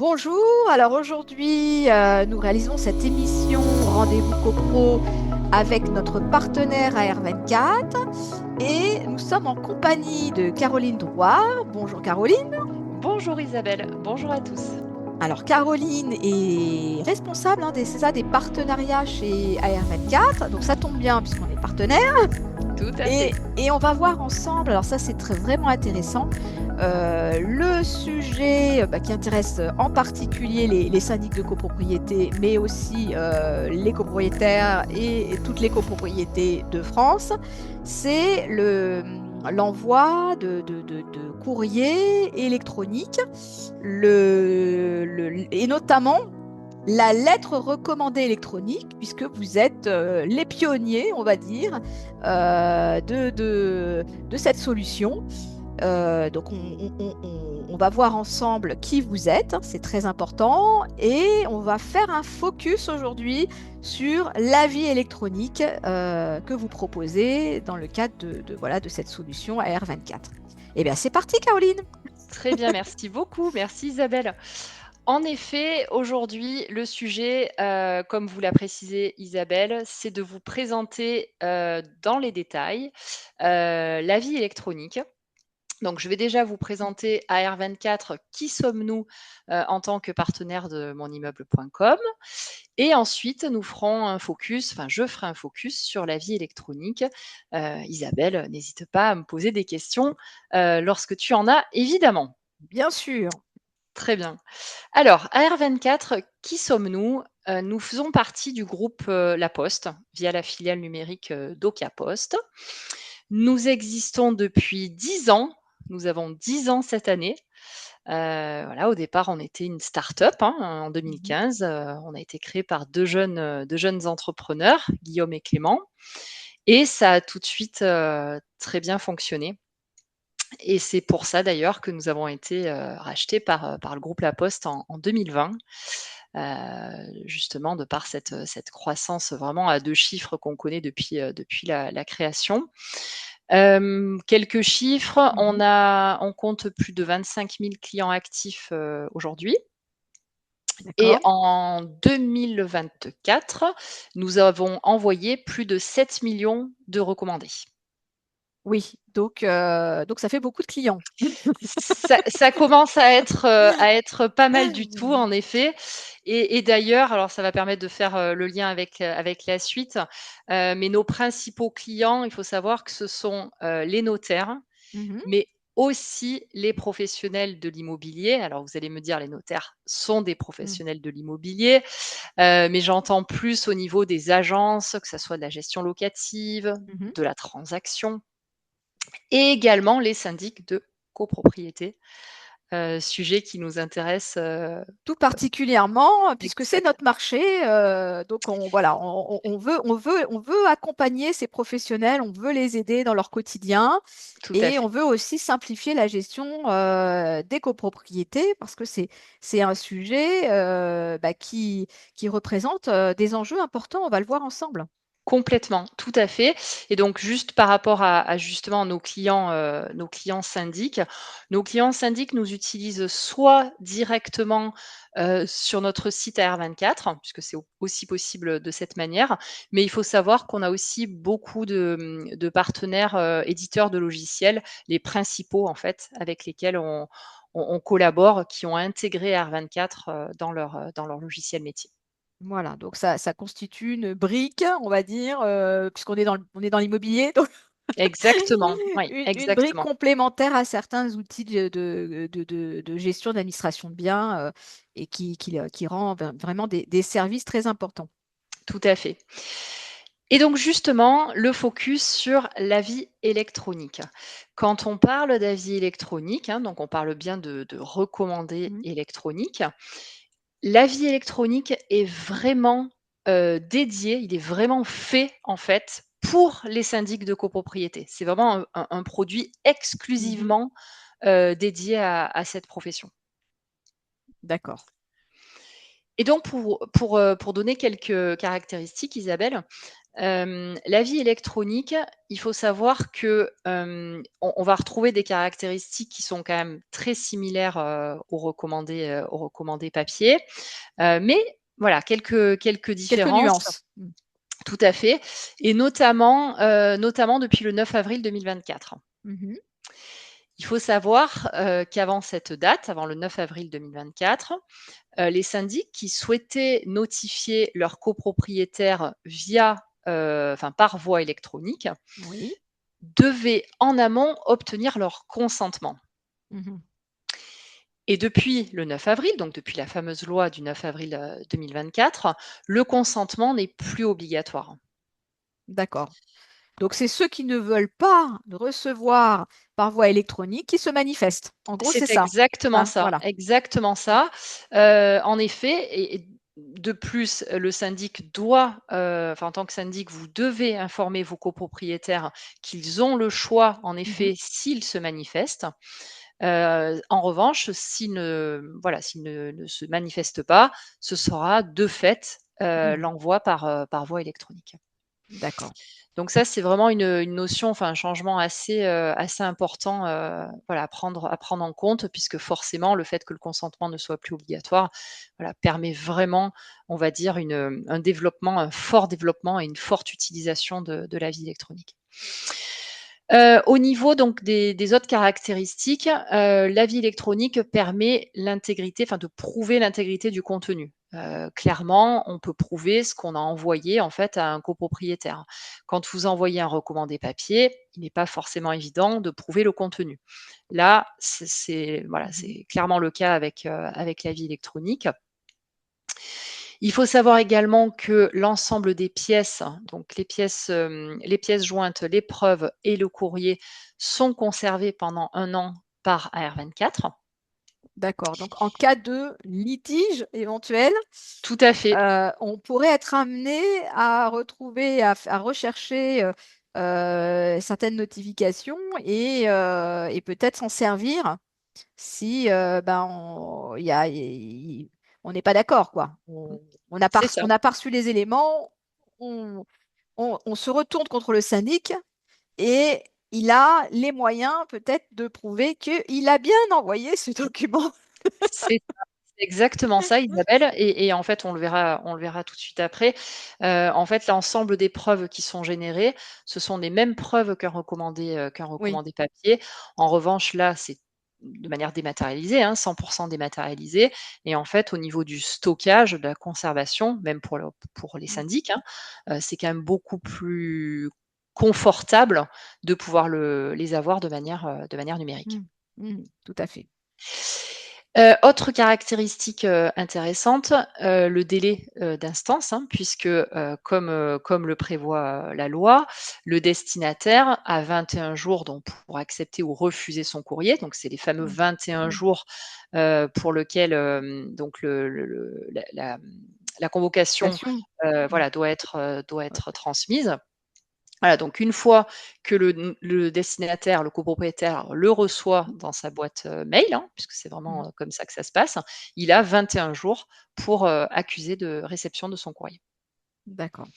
Bonjour, alors aujourd'hui nous réalisons cette émission Rendez-vous CoPro avec notre partenaire AR24 et nous sommes en compagnie de Caroline Drouard. Bonjour Caroline. Bonjour Isabelle, bonjour à tous. Alors Caroline est responsable c'est ça, des partenariats chez AR24, donc ça tombe bien puisqu'on est partenaire. Tout à Et, fait. et on va voir ensemble, alors ça c'est vraiment intéressant, le sujet qui intéresse en particulier les syndics de copropriété, mais aussi les copropriétaires et toutes les copropriétés de France, c'est l'envoi de courriers électroniques et notamment la lettre recommandée électronique, puisque vous êtes les pionniers, on va dire, de cette solution. Donc, on va voir ensemble qui vous êtes, c'est très important, et on va faire un focus aujourd'hui sur l'avis électronique que vous proposez dans le cadre voilà, de cette solution AR24. Eh bien, c'est parti, Caroline. Très bien, merci beaucoup. Merci Isabelle. En effet, aujourd'hui, le sujet, comme vous l'a précisé Isabelle, c'est de vous présenter dans les détails l'avis électronique. Donc, je vais déjà vous présenter AR24, qui sommes-nous en tant que partenaire de monimmeuble.com. Et ensuite, nous ferons un focus, enfin, je ferai un focus sur l'avis électronique. Isabelle, n'hésite pas à me poser des questions lorsque tu en as, évidemment. Bien sûr. Très bien. Alors, AR24, qui sommes-nous? Nous faisons partie du groupe La Poste, via la filiale numérique d'Okia Poste. Nous existons depuis 10 ans. Nous avons 10 ans cette année. Voilà, au départ, on était une start-up en 2015. On a été créé par deux jeunes entrepreneurs, Guillaume et Clément. Et ça a tout de suite très bien fonctionné. Et c'est pour ça d'ailleurs que nous avons été rachetés par le groupe La Poste en 2020, justement de par cette croissance vraiment à 2 chiffres qu'on connaît depuis la création. Quelques chiffres, on compte plus de 25 000 clients actifs aujourd'hui. Et D'accord. en 2024, nous avons envoyé plus de 7 millions de recommandés. Oui, donc ça fait beaucoup de clients. Ça commence à être pas mal du tout, en effet. Et d'ailleurs, alors ça va permettre de faire le lien avec la suite, mais nos principaux clients, il faut savoir que ce sont les notaires, Mhm. mais aussi les professionnels de l'immobilier. Alors vous allez me dire, les notaires sont des Mm. professionnels de l'immobilier, mais j'entends plus au niveau des agences, que ça soit de la gestion locative, Mhm. de la transaction, et également les syndics de copropriété, sujet qui nous intéresse. Tout particulièrement, puisque c'est Exact, notre marché, donc voilà, on veut accompagner ces professionnels, on veut les aider dans leur quotidien tout à et on fait. veut aussi simplifier la gestion des copropriétés parce que c'est un sujet qui représente des enjeux importants. On va le voir ensemble. Complètement, tout à fait. Et donc juste par rapport à justement nos clients syndics. Nos clients syndics nous utilisent soit directement, sur notre site AR24, puisque c'est aussi possible de cette manière, mais il faut savoir qu'on a aussi beaucoup de partenaires, éditeurs de logiciels, les principaux en fait, avec lesquels on collabore, qui ont intégré AR24, dans leur logiciel métier. Voilà, donc ça constitue une brique, on va dire, puisqu'on est on est dans l'immobilier, donc Exactement, oui, une brique exactement. complémentaire à certains outils de gestion d'administration de biens et qui rend vraiment des services très importants. Tout à fait. Et donc justement, le focus sur l'avis électronique. Quand on parle d'avis électronique, donc on parle bien de recommandé Mhm. électronique. L'avis électronique est vraiment dédié, il est vraiment fait en fait pour les syndics de copropriété. C'est vraiment un produit Mhm. exclusivement dédié à cette profession. D'accord. Et donc pour donner quelques caractéristiques, Isabelle, L'avis électronique, il faut savoir que, on va retrouver des caractéristiques qui sont quand même très similaires, aux recommandés papier, mais voilà, quelques Quelques différences. nuances. Mmh. Tout à fait, et notamment depuis le 9 avril 2024. Mmh. Il faut savoir, qu'avant cette date, avant le 9 avril 2024, les syndics qui souhaitaient notifier leurs copropriétaires par voie électronique, Oui. devaient en amont obtenir leur consentement. Mmh. Et depuis le 9 avril, donc depuis la fameuse loi du 9 avril, 2024, le consentement n'est plus obligatoire. D'accord. Donc c'est ceux qui ne veulent pas recevoir par voie électronique qui se manifestent. En gros, c'est C'est ça, exactement hein? ça, Voilà. exactement ça. En effet, et de plus, le syndic doit, en tant que syndic, vous devez informer vos copropriétaires qu'ils ont le choix, en Mmh. effet, s'ils se manifestent. En revanche, s'ils ne se manifestent pas, ce sera de fait, Mmh. l'envoi par voie électronique. D'accord. Donc ça, c'est vraiment une notion, enfin un changement assez important, à prendre en compte, puisque forcément le fait que le consentement ne soit plus obligatoire, voilà, permet vraiment, on va dire un fort développement et une forte utilisation de la vie électronique. Au niveau donc des autres caractéristiques, la vie électronique permet l'intégrité, enfin de prouver l'intégrité du contenu. Clairement, on peut prouver ce qu'on a envoyé en fait à un copropriétaire. Quand vous envoyez un recommandé papier, il n'est pas forcément évident de prouver le contenu. Là, Mmh. c'est clairement le cas avec la vie électronique. Il faut savoir également que l'ensemble des pièces, donc les pièces jointes, les preuves et le courrier sont conservés pendant 1 an par AR24. D'accord. Donc en cas de litige éventuel, Tout à fait, on pourrait être amené à retrouver, à rechercher, certaines notifications et peut-être s'en servir si, ben, on n'est pas d'accord, quoi. c'est ça. On n'a pas reçu les éléments, on on se retourne contre le syndic et il a les moyens peut-être de prouver qu'il a bien envoyé ce document. C'est c'est exactement ça, Isabelle, et en fait, on le verra tout de suite après. En fait, l'ensemble des preuves qui sont générées, ce sont les mêmes preuves qu'un Oui. recommandé papier. En revanche, là, c'est de manière dématérialisée, hein, 100 dématérialisé, et en fait, au niveau du stockage, de la conservation, même pour les Mmh. syndics, hein, c'est quand même beaucoup plus confortable de pouvoir les avoir de manière numérique. Mmh. Mmh. Tout à fait. Autre caractéristique, intéressante, le délai, d'instance, hein, puisque, comme le prévoit, la loi, le destinataire a 21 jours donc pour accepter ou refuser son courrier. Donc c'est les fameux Mmh. 21 Mmh. jours, pour lequel, donc la convocation, Location. Mmh. doit être transmise. Voilà, donc une fois que le destinataire, le copropriétaire le reçoit dans sa boîte, mail, hein, puisque c'est Mmh. vraiment, comme ça que ça se passe, il a 21 jours pour, accuser de réception de son courrier. D'accord.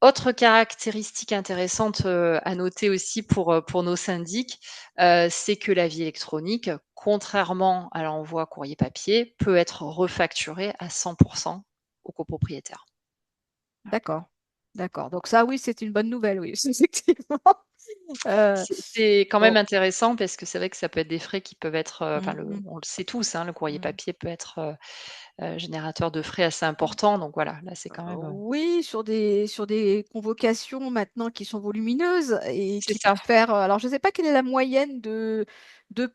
Autre caractéristique intéressante, à noter aussi pour nos syndics, c'est que la vie électronique, contrairement à l'envoi courrier papier, peut être refacturée à 100 aux copropriétaires. D'accord. D'accord. Donc ça, oui, c'est une bonne nouvelle, oui, effectivement. Heu, C'est quand même bon. intéressant parce que c'est vrai que ça peut être des frais qui peuvent être, Mmh mh. on le sait tous, hein, le courrier Mmh. papier peut être, générateur de frais assez importants, donc voilà, là, c'est quand même, Oui, sur des convocations maintenant qui sont volumineuses et c'est qui ça, peuvent faire, alors je ne sais pas quelle est la moyenne de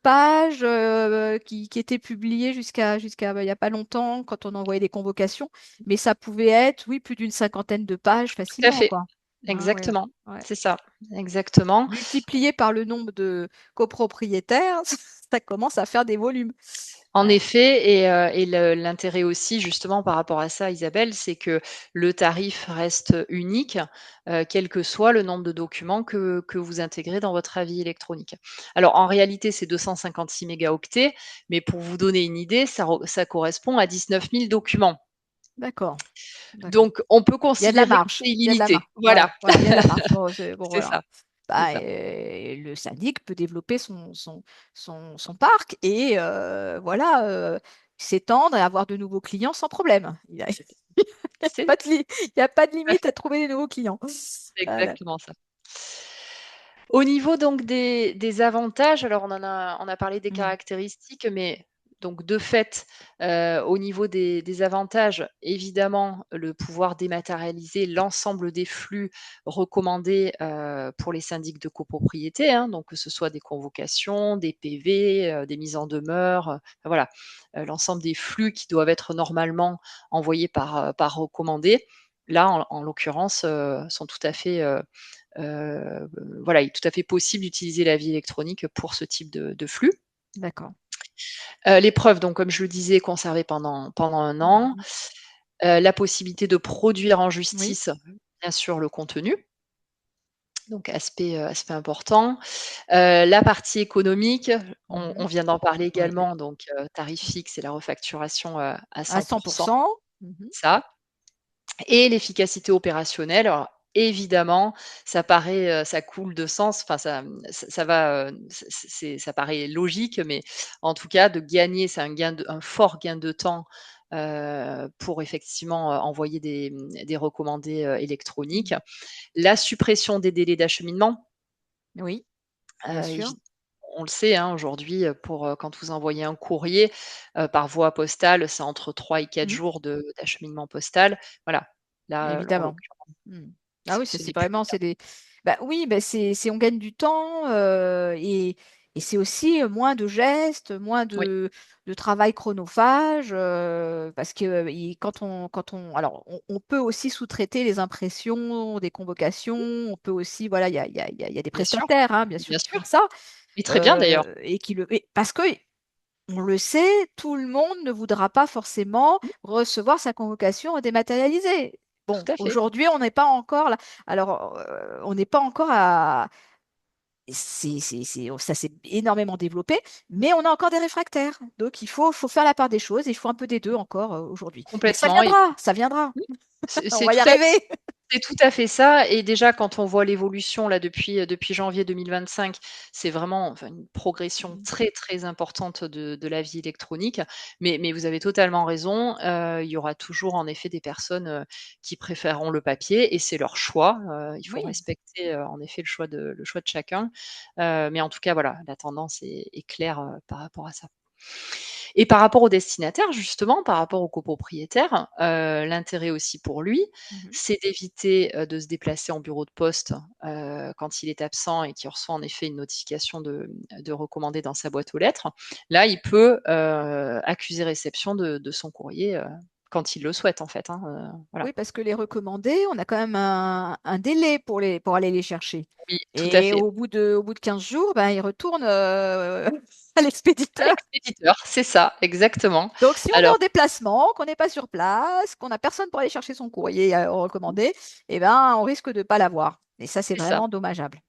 pages, qui étaient publiées jusqu'à, bah, il y a pas longtemps quand on envoyait des convocations, mais ça pouvait être, oui, plus d'une cinquantaine de pages tout à facilement, fait, quoi. Ah ouais, exactement, ouais. c'est ça, exactement. Multiplié par le nombre de copropriétaires, ça commence à faire des volumes. En Ouais. effet, et l'intérêt aussi justement par rapport à ça, Isabelle, c'est que le tarif reste unique, quel que soit le nombre de documents que vous intégrez dans votre avis électronique. Alors en réalité, c'est 256 mégaoctets, mais pour vous donner une idée, ça correspond à 19 000 documents. D'accord, d'accord. Donc, on peut Il y a de la considérer que marge, c'est il y a de la illimité. marge. Voilà, Ouais, voilà, il y a de la marge. Bon, bon, c'est voilà. ça, c'est Bah, ça. le syndic peut développer son parc et voilà, s'étendre et avoir de nouveaux clients sans problème. Il y a C'est pas de li il y a pas de tout à limite fait, à trouver des nouveaux clients. c'est Voilà. exactement ça. Au niveau donc des avantages, alors on a parlé des Mmh. caractéristiques, mais donc de fait, au niveau des avantages, évidemment, le pouvoir dématérialiser l'ensemble des flux recommandés, pour les syndics de copropriété, hein, donc que ce soit des convocations, des PV, des mises en demeure, voilà, l'ensemble des flux qui doivent être normalement envoyés par recommandé. Là, en l'occurrence, sont tout à fait, voilà, il est tout à fait possible d'utiliser la vie électronique pour ce type de flux. D'accord. Les preuves, donc comme je le disais, conservées pendant 1 an. Mmh. La possibilité de produire en Oui. justice, bien sûr, le contenu, donc aspect important. La partie économique, on Mmh. vient d'en parler Oui. également, donc tarif fixe et la refacturation, à À 100 100 Mmh. ça. Et l'efficacité opérationnelle, alors évidemment, ça paraît, ça coule de sens, enfin ça va, ça paraît logique, mais en tout cas de gagner, c'est un fort gain de temps, pour effectivement, envoyer des recommandés, électroniques. Mmh. La suppression des délais d'acheminement, Oui, bien sûr. évi on le sait, hein, aujourd'hui, pour, quand vous envoyez un courrier, par voie postale, c'est entre 3 et 4 Mmh. jours d'acheminement postal. Voilà, là, en Évidemment. l'occurrence, Mmh. Ah oui, ça ce c'est n'est plus le vraiment cas. c'est des bah oui, bah, c'est on gagne du temps, et c'est aussi, moins de gestes, moins Oui, de travail chronophage, parce que, quand on alors on peut aussi sous-traiter les impressions des convocations, on peut aussi voilà, il y a des prestataires, hein, bien sûr, bien qui font sûr, ça, et très bien d'ailleurs. et qui le et parce que on le sait, tout le monde ne voudra pas forcément Mmh, recevoir sa convocation dématérialisée. Bon, tout à fait. aujourd'hui, on n'est pas encore là. Alors, on n'est pas encore à. Ça s'est énormément développé, mais on a encore des réfractaires. Donc, faut faire la part des choses. Il faut un peu des deux encore aujourd'hui. Mais ça Complètement, et viendra, ça viendra. mmh, c'est On c'est va y tout à arriver. C'est tout à fait ça, et déjà quand on voit l'évolution là depuis janvier 2025, c'est vraiment, enfin, une progression Mhm. très, très importante de la vie électronique. Mais vous avez totalement raison, il y aura toujours en effet des personnes, qui préféreront le papier, et c'est leur choix, il faut Oui, respecter, en effet le choix de chacun. Mais en tout cas voilà, la tendance est claire, par rapport à ça. Et par rapport au destinataire, justement, par rapport au copropriétaire, l'intérêt aussi pour lui, mhm. c'est d'éviter, de se déplacer en bureau de poste, quand il est absent et qu'il reçoit en effet une notification de recommandé dans sa boîte aux lettres. Là, il peut, accuser réception de son courrier, quand il le souhaite en fait, hein, voilà. Oui, parce que les recommandés, on a quand même un délai pour aller les chercher. Oui, tout à Et fait. au bout de 15 jours, ben, ils retournent à À l'expéditeur. l'expéditeur, c'est ça, exactement. Donc, si on est Alors en déplacement, qu'on n'est pas sur place, qu'on n'a personne pour aller chercher son courrier recommandé, eh ben, on risque de ne pas l'avoir. Et ça, c'est c'est ça, vraiment dommageable.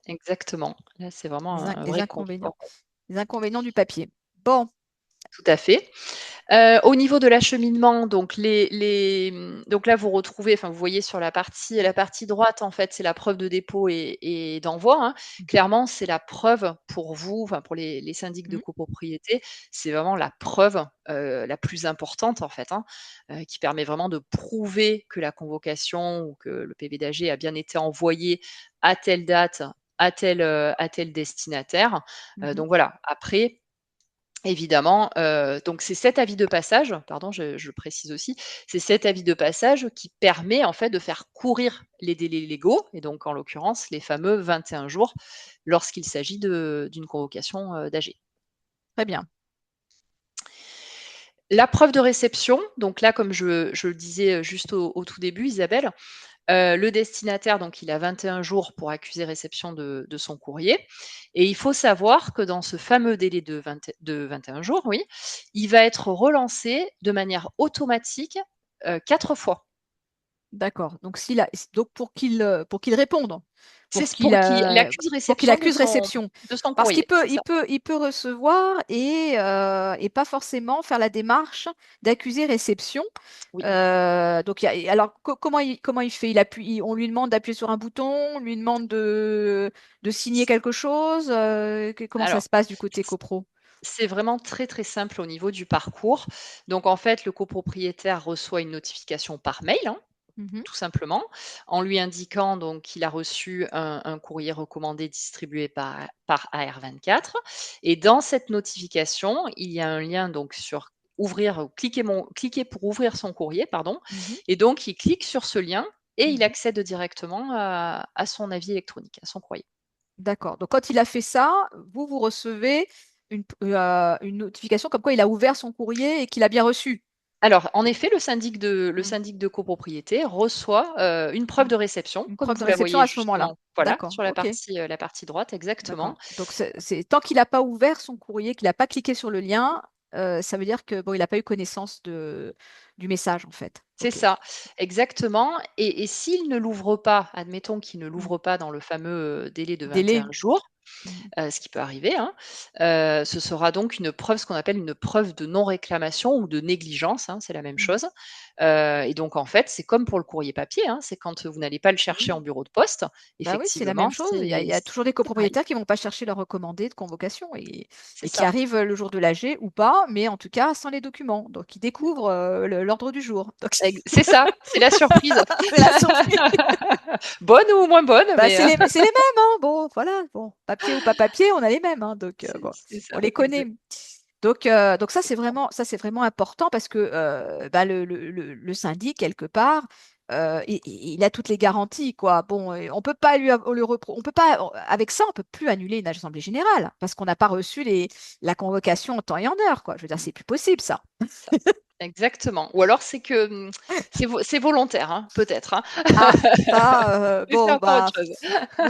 exactement. Là, c'est vraiment un Les vrai inconvénients. confort. Les inconvénients du papier. Bon, Tout à fait. Au niveau de l'acheminement, donc donc là vous retrouvez, enfin vous voyez sur la partie droite en fait, c'est la preuve de dépôt et d'envoi, hein. Clairement, c'est la preuve pour vous, enfin pour les syndics de mm, copropriété, c'est vraiment la preuve, la plus importante en fait, hein, qui permet vraiment de prouver que la convocation ou que le PV d'AG a bien été envoyé à telle date, à tel destinataire. mhm. Donc voilà, après évidemment, donc c'est cet avis de passage, pardon, je le précise aussi, c'est cet avis de passage qui permet en fait de faire courir les délais légaux, et donc en l'occurrence les fameux 21 jours lorsqu'il s'agit d'une convocation, d'AG. Très bien. La preuve de réception, donc là comme je le disais, juste au tout début, Isabelle, le destinataire, donc il a 21 jours pour accuser réception de son courrier, et il faut savoir que dans ce fameux délai de 21 jours, oui, il va être relancé de manière automatique, 4 fois. D'accord. Donc pour qu'il réponde, C'est pour qu'il accuse pour qu'il réception accuse réception. de son Parce courrier, c'est ça. il peut recevoir et pas forcément faire la démarche d'accuser réception. Oui. Alors comment il fait? On lui demande d'appuyer sur un bouton, on lui demande de signer quelque chose. Comment ça Alors, se passe du côté copro? c'est vraiment très, très simple au niveau du parcours. Donc en fait, le copropriétaire reçoit une notification par mail, hein, Mhm, tout simplement, en lui indiquant donc qu'il a reçu un courrier recommandé distribué par AR24. Et dans cette notification, il y a un lien donc sur cliquer pour ouvrir son courrier, pardon. mhm. Et donc, il clique sur ce lien et il Mhm. accède directement à son avis électronique, à son courrier. D'accord. Donc, quand il a fait ça, vous recevez une notification comme quoi il a ouvert son courrier et qu'il a bien reçu. Alors, en effet, le Mm. syndic de copropriété reçoit, une preuve Mm. de réception, Une comme preuve de vous la réception voyez à ce moment-là. justement, voilà, D'accord. sur OK. la partie droite, exactement. D'accord. Donc, tant qu'il n'a pas ouvert son courrier, qu'il n'a pas cliqué sur le lien, ça veut dire que bon, il n'a pas eu connaissance du message, en fait. C'est OK. ça, exactement. Et s'il ne l'ouvre pas, admettons qu'il ne Mm. l'ouvre pas dans le fameux, délai de Délai. 21 jours, Mm. ce qui peut arriver, hein, ce sera donc ce qu'on appelle une preuve de non-réclamation ou de négligence, hein, c'est la même Mm. chose. Et donc en fait, c'est comme pour le courrier papier, hein, c'est quand vous n'allez pas le chercher en bureau de poste, Bah oui, c'est la même effectivement, chose. Il y a toujours des c'est pareil. copropriétaires qui vont pas chercher leur recommandé de convocation C'est et qui ça. arrivent le jour de l'AG ou pas, mais en tout cas sans les documents. Donc ils découvrent l'ordre du jour. Donc C'est ça, c'est la surprise. c'est la surprise. Bonne ou moins bonne, Bah, mais c'est les mêmes, hein. Bon, voilà. Bon, papier ou pas papier, on a les mêmes, hein. Donc bon, c'est ça, on les connaît. exact. Donc ça c'est vraiment important parce que bah, le syndic quelque part il a toutes les garanties quoi. Bon, on peut pas on peut pas avec ça on peut plus annuler une assemblée générale parce qu'on n'a pas reçu la convocation en temps et en heure quoi. Je veux dire c'est plus possible ça. Ça, exactement. Ou alors c'est que, c'est volontaire, hein, peut-être, hein. Ah ça Mais c'est bon encore autre bah chose.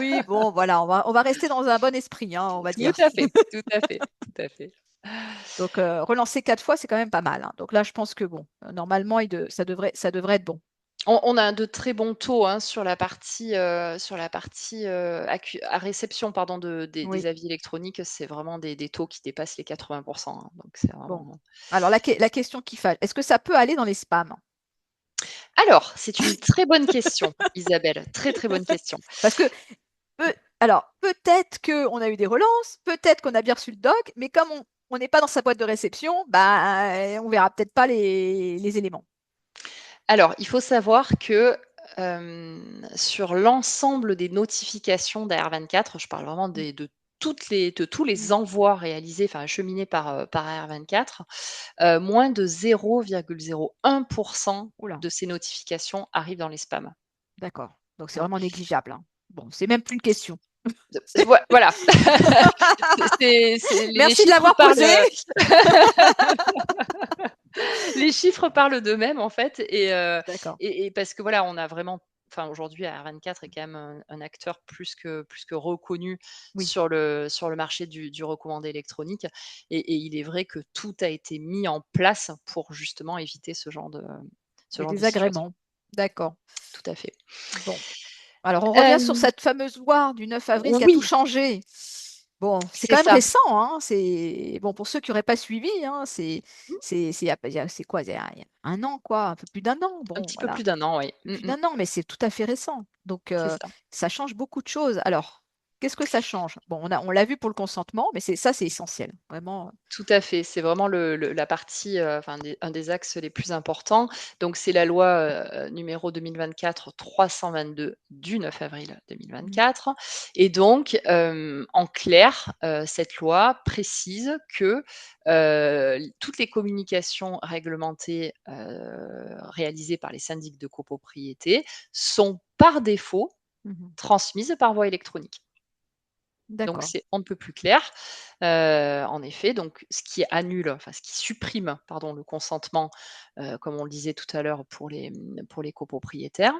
oui bon voilà on va rester dans un bon esprit hein, on va Tout dire. à fait, tout à fait, tout à fait. Donc relancer 4 fois c'est quand même pas mal, hein. Donc là je pense que bon normalement ça devrait être bon. On a de très bons taux, hein, sur la partie, à réception, pardon, des Oui. avis électroniques, c'est vraiment des taux qui dépassent les 80, hein, donc c'est Bon. vraiment. Alors, la question qui fâche, est-ce que ça peut aller dans les spams? Alors, c'est une très bonne question, Isabelle, très, très bonne question. Parce que, peut-être qu'on a eu des relances, peut-être qu'on a bien reçu le doc, mais comme on n'est pas dans sa boîte de réception, bah, on verra peut-être pas les éléments. Alors, il faut savoir que, sur l'ensemble des notifications d'AR24, je parle vraiment Mm, de tous les mm. envois réalisés, enfin acheminés par AR24, moins de 0,01% Oula, de ces notifications arrivent dans les spams. d'accord. Donc, c'est Hein. vraiment négligeable, hein. Bon, c'est même plus une question. Voilà. Les Merci de chiffres l'avoir parlent, posé. les chiffres parlent d'eux-mêmes en fait D'accord. et parce que voilà, on a vraiment enfin aujourd'hui AR24 est quand même un acteur plus que reconnu Oui, sur le marché du recommandé électronique et il est vrai que tout a été mis en place pour justement éviter ce les genre de situation. désagréments. D'accord. Tout à fait. Bon. Alors, on revient sur Hem, cette fameuse loi du 9 avril qui a tout oui, changé. Bon, c'est c'est quand même ça. récent, hein. C'est bon pour ceux qui n'auraient pas suivi, hein, Mmh, c'est quoi, il y a un an, quoi, un peu plus d'un an. un Bon, petit peu voilà, plus d'un an, oui. un peu plus d'un an, mais c'est tout à fait récent. Donc, C'est ça. ça change beaucoup de choses. Alors, qu'est-ce que ça change? Bon, on l'a vu pour le consentement, mais c'est essentiel, vraiment. Tout à fait, c'est vraiment la partie, enfin un des axes les plus importants. Donc c'est la loi, numéro 2024-322 du 9 avril Mm, 2024 et donc, en clair, cette loi précise que, toutes les communications réglementées, réalisées par les syndics de copropriété sont par défaut mhm. transmises par voie électronique. Donc D'accord. c'est on ne peut plus clair. En effet, donc ce qui annule, enfin ce qui supprime, pardon, le consentement, comme on le disait tout à l'heure pour les copropriétaires.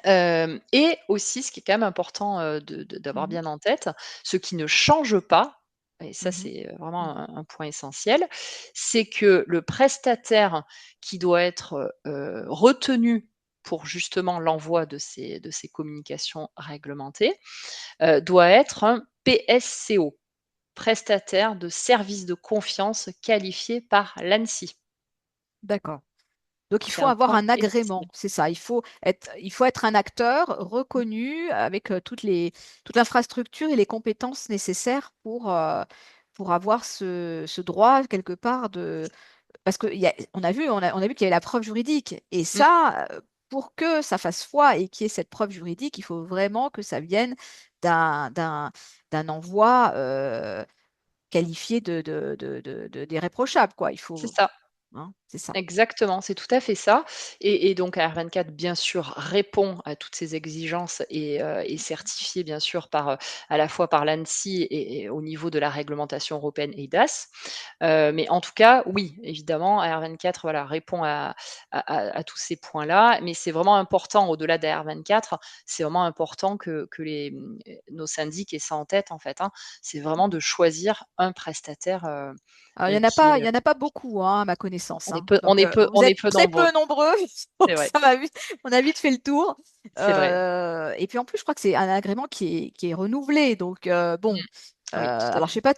Et aussi ce qui est quand même important, d'avoir Mhm, bien en tête, ce qui ne change pas et ça mhm, c'est, vraiment mhm, un point essentiel, c'est que le prestataire qui doit être, retenu pour justement l'envoi de ces communications réglementées, doit être un PSCO, prestataire de services de confiance qualifié par l'ANSSI. D'accord. Donc, il C'est faut un avoir point un essentiel. agrément, c'est ça. Il faut être un acteur reconnu avec toute l'infrastructure et les compétences nécessaires pour avoir ce droit quelque part de. Parce on a vu qu'il y avait la preuve juridique. Et Mmh, ça, pour que ça fasse foi et qu'il y ait cette preuve juridique, il faut vraiment que ça vienne d'un, d'un, d'un envoi qualifié d'irréprochable, quoi. Il c'est faut, ça. hein, c'est ça. Exactement, c'est tout à fait ça et donc AR24 bien sûr répond à toutes ces exigences et est certifié bien sûr par, à la fois par l'ANSSI et au niveau de la réglementation européenne eIDAS. Mais en tout cas, oui, évidemment AR24 voilà, répond à tous ces points-là, mais c'est vraiment important au-delà d'AR24, c'est vraiment important que nos syndics aient ça en tête en fait, hein. C'est vraiment de choisir un prestataire, Alors, qui, il y en a pas beaucoup, hein, à ma connaissance, on est hein. peu on Donc, est peu vous on êtes est peu très nombreux. peu nombreux, C'est donc vrai, on a vite fait le tour. c'est vrai. Et puis en plus, je crois que c'est un agrément qui est renouvelé. Donc, bon, Mmh. Oui, tout à alors je fait. sais pas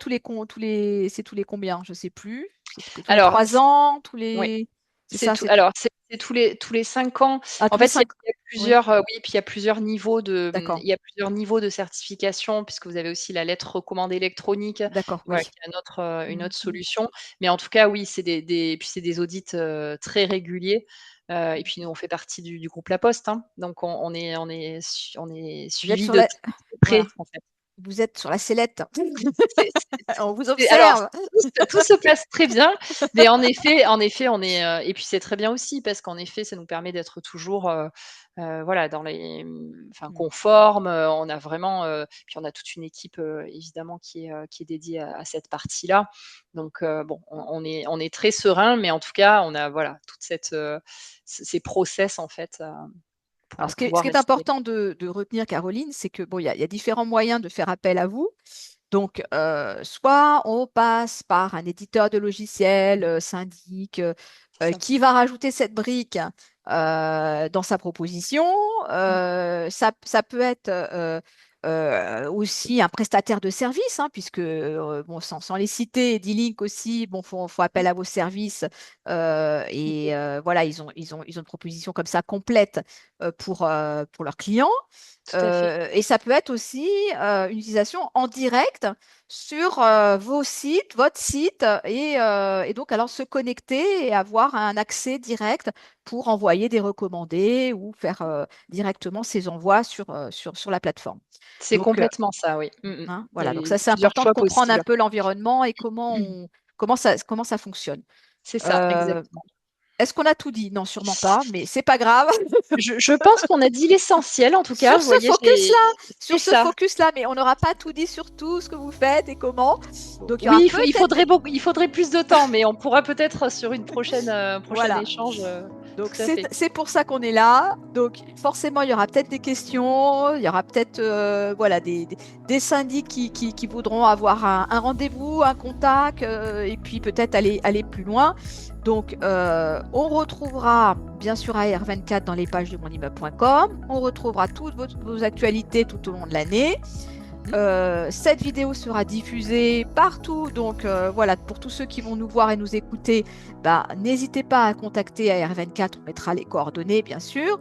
c'est tous les combien, je sais plus. C'est que tous les Alors 3 ans, oui, c'est ça, c'est tous les 5 ans. tous En les fait, cinq. il y a Oui, plusieurs, oui, puis il y a plusieurs niveaux d'accord, il y a plusieurs niveaux de certification puisque vous avez aussi la lettre recommandée électronique, d'accord, voilà, oui. qui est une Mhm, autre mhm. solution. Mais en tout cas, oui, c'est c'est des audits, très réguliers, et puis nous, on fait partie du groupe La Poste, hein, donc on est Vous êtes suivis sur de la, très voilà, près, en fait. vous êtes sur la sellette. C'est On vous alors observe. tout se passe très bien, mais en effet, on est, et puis c'est très bien aussi parce qu'en effet, ça nous permet d'être toujours, voilà, dans les, enfin Mm. conformes, on a vraiment, puis on a toute une équipe, évidemment qui est dédiée à cette partie-là. Donc bon, on est très serein, mais en tout cas, on a voilà, toute cette, ces process en fait, Alors, pour ce pouvoir qui est rester. important de retenir, Caroline, c'est que bon, il y a différents moyens de faire appel à vous. Donc, soit on passe par un éditeur de logiciels, syndic, C'est ça. qui va rajouter cette brique dans sa proposition. Mmh. Ça peut être aussi un prestataire de service, hein, puisque bon, sans les citer, D-Link aussi, bon, faut appel Mmh. à vos services. Et Complètement. voilà, ils ont une proposition comme ça complète pour leurs clients. Tout à fait. Et ça peut être aussi une utilisation en direct sur vos sites, votre site, et donc alors se connecter et avoir un accès direct pour envoyer des recommandés ou faire directement ces envois sur la plateforme. C'est Donc, complètement ça, oui. Mmh mh. hein, Il y voilà, donc a ça c'est plusieurs important de choix comprendre un possibles. peu l'environnement et comment ça fonctionne. C'est ça, Euh, exactement. Est-ce qu'on a tout dit? Non, sûrement pas, mais c'est pas grave. Je pense qu'on a dit l'essentiel en tout cas. Sur Vous ce voyez, focus-là, c'est sur ce ça. focus-là, mais on n'aura pas tout dit sur tout ce que vous faites et comment. Donc il y aura Oui, peut-être, il faudrait plus de temps, mais on pourra peut-être sur une prochaine, prochain voilà. échange, Donc tout à fait. c'est pour ça qu'on est là. Donc forcément, il y aura peut-être des questions, il y aura peut-être voilà, des syndics qui voudront avoir un rendez-vous, un contact, et puis peut-être aller plus loin. Donc on retrouvera bien sûr AR24 dans les pages de monimmeuble.com. On retrouvera toutes vos actualités tout au long de l'année. Mmh. Cette vidéo sera diffusée partout, donc voilà, pour tous ceux qui vont nous voir et nous écouter, bah, n'hésitez pas à contacter AR24, on mettra les coordonnées bien sûr.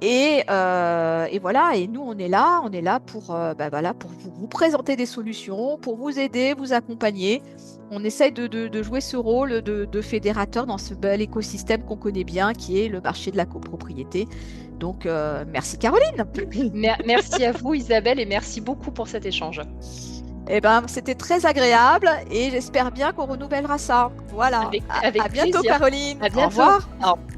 Et voilà, et nous on est là pour, bah, voilà, pour vous présenter des solutions, pour vous aider, vous accompagner. On essaye de jouer ce rôle de fédérateur dans ce bel écosystème qu'on connaît bien, qui est le marché de la copropriété. Donc merci Caroline. Merci à vous Isabelle et merci beaucoup pour cet échange. Eh ben, c'était très agréable et j'espère bien qu'on renouvellera ça. Voilà. Avec À avec bientôt, plaisir. Caroline. À Au bientôt. revoir. Au